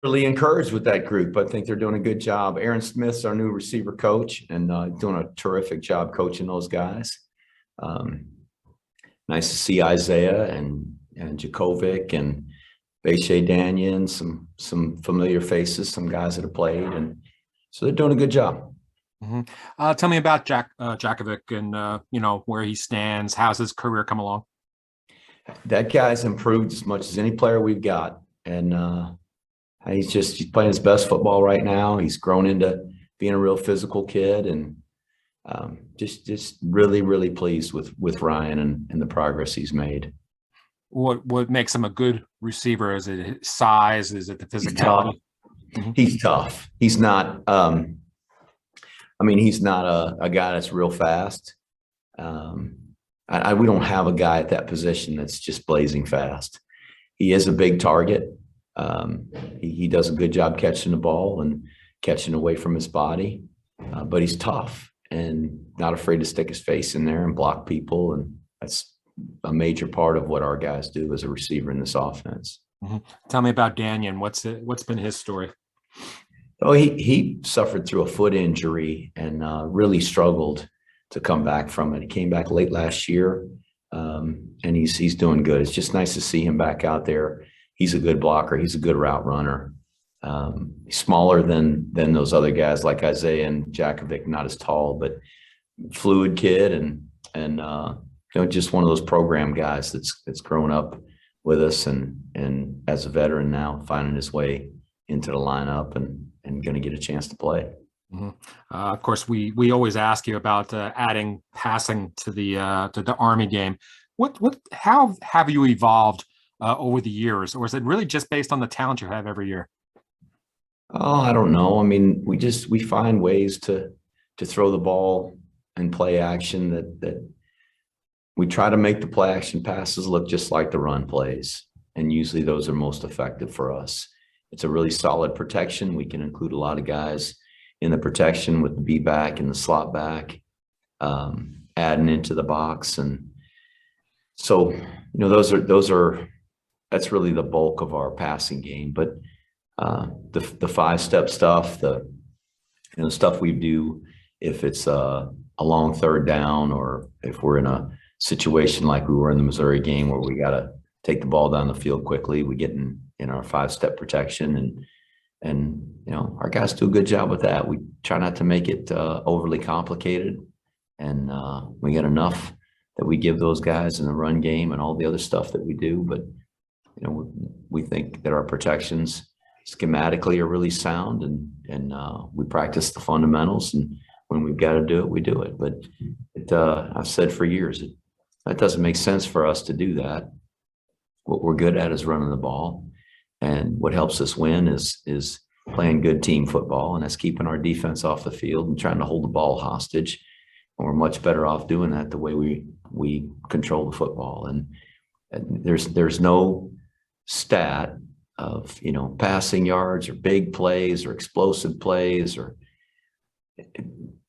really encouraged with that group. I think they're doing a good job. Aaron Smith's our new receiver coach and doing a terrific job coaching those guys. Nice to see Isaiah and Jackovic and Beche Daniel, some familiar faces, some guys that have played, and so they're doing a good job. Mm-hmm. Tell me about Jackovic and where he stands. How's his career come along? That guy's improved as much as any player we've got, and he's playing his best football right now. He's grown into being a real physical kid, and just really, really pleased with Ryan and the progress he's made. What makes him a good receiver? Is it his size? Is it the physicality? He's tough. He's not. He's not a guy that's real fast. We don't have a guy at that position that's just blazing fast. He is a big target. He does a good job catching the ball and catching away from his body, but he's tough and not afraid to stick his face in there and block people, and that's a major part of what our guys do as a receiver in this offense. Tell me about Daniel. What's been his story? Oh, he suffered through a foot injury and really struggled to come back from it. He came back late last year, and he's doing good. It's just nice to see him back out there. He's a good blocker. He's a good route runner. He's smaller than those other guys like Isaiah and Jackovic, not as tall, but fluid kid and just one of those program guys that's grown up with us and as a veteran now finding his way into the lineup and going to get a chance to play. Of course, we always ask you about adding passing to the Army game. How have you evolved over the years, or is it really just based on the talent you have every year? Oh, I don't know. We find ways to throw the ball and play action that we try to make the play action passes look just like the run plays, and usually those are most effective for us. It's a really solid protection. We can include a lot of guys in the protection with the B back and the slot back, adding into the box, and so that's really the bulk of our passing game. But the 5-step stuff, the stuff we do if it's a long third down, or if we're in a situation like we were in the Missouri game where we got to take the ball down the field quickly, we get in our 5-step protection, and our guys do a good job with that. We try not to make it overly complicated, and we get enough that we give those guys in the run game and all the other stuff that we do. But we think that our protections schematically are really sound, and we practice the fundamentals, and when we've got to do it, we do it. But I've said for years that doesn't make sense for us to do that. What we're good at is running the ball, and what helps us win is playing good team football, and that's keeping our defense off the field and trying to hold the ball hostage. And we're much better off doing that the way we control the football. And there's no stat of passing yards or big plays or explosive plays or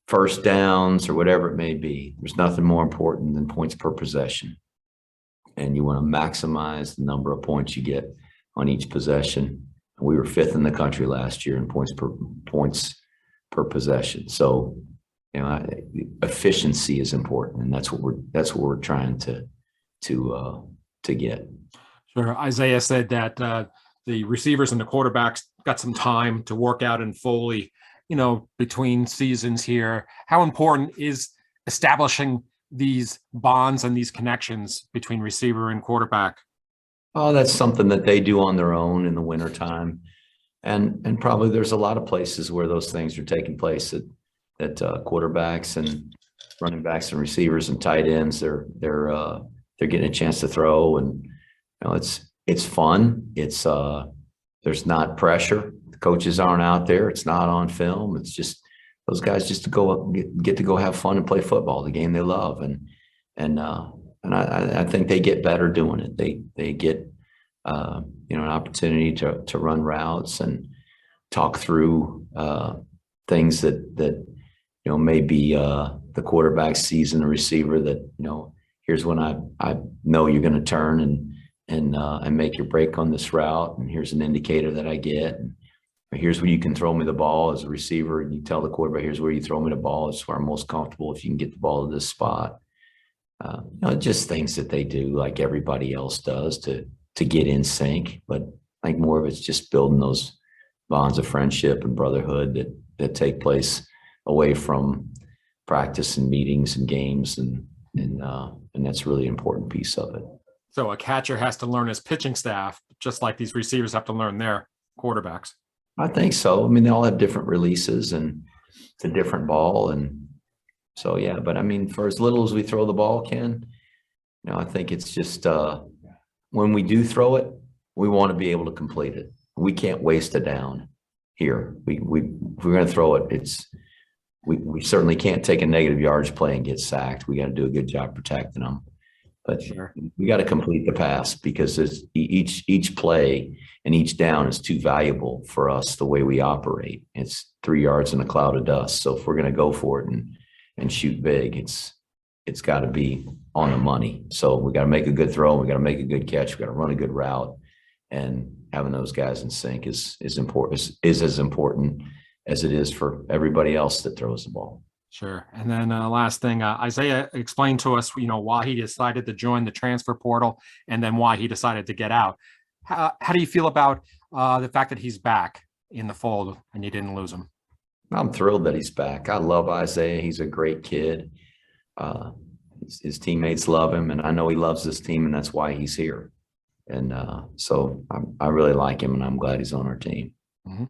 first downs or whatever it may be. There's nothing more important than points per possession, and you want to maximize the number of points you get on each possession. We were 5th in the country last year in points per possession. So efficiency is important, and that's what we're trying to get. Sure. Isaiah said that the receivers and the quarterbacks got some time to work out in Foley, between seasons here. How important is establishing these bonds and these connections between receiver and quarterback? Oh, that's something that they do on their own in the wintertime. And probably there's a lot of places where those things are taking place that quarterbacks and running backs and receivers and tight ends, they're getting a chance to throw, and it's fun. It's there's not pressure. The coaches aren't out there. It's not on film. It's just those guys just get to go have fun and play football, the game they love. And I think they get better doing it. They get an opportunity to run routes and talk through things that maybe the quarterback sees in the receiver, that here's when I know you're going to turn and make your break on this route, and here's an indicator that I get. here's where you can throw me the ball as a receiver, and you tell the quarterback, here's where you throw me the ball. It's where I'm most comfortable if you can get the ball to this spot. Just things that they do like everybody else does to get in sync. But I think more of it's just building those bonds of friendship and brotherhood that take place away from practice and meetings and games, and that's really an important piece of it. So a catcher has to learn his pitching staff, just like these receivers have to learn their quarterbacks. I think so. I mean, they all have different releases, and it's a different ball. And so, yeah, but I mean, for as little as we throw the ball, Ken, I think it's just when we do throw it, we want to be able to complete it. We can't waste a down here. If we're going to throw it, we certainly can't take a negative yardage play and get sacked. We got to do a good job protecting them. But Sure. We got to complete the pass, because each play and each down is too valuable for us the way we operate. It's 3 yards in a cloud of dust. So if we're going to go for it and shoot big, it's got to be on the money. So we got to make a good throw. We got to make a good catch. We got to run a good route, and having those guys in sync is important. Is as important as it is for everybody else that throws the ball. Sure. And then last thing, Isaiah explained to us, why he decided to join the transfer portal and then why he decided to get out. How do you feel about the fact that he's back in the fold and you didn't lose him? I'm thrilled that he's back. I love Isaiah. He's a great kid. His teammates love him, and I know he loves this team, and that's why he's here. And so I really like him, and I'm glad he's on our team. Mm-hmm.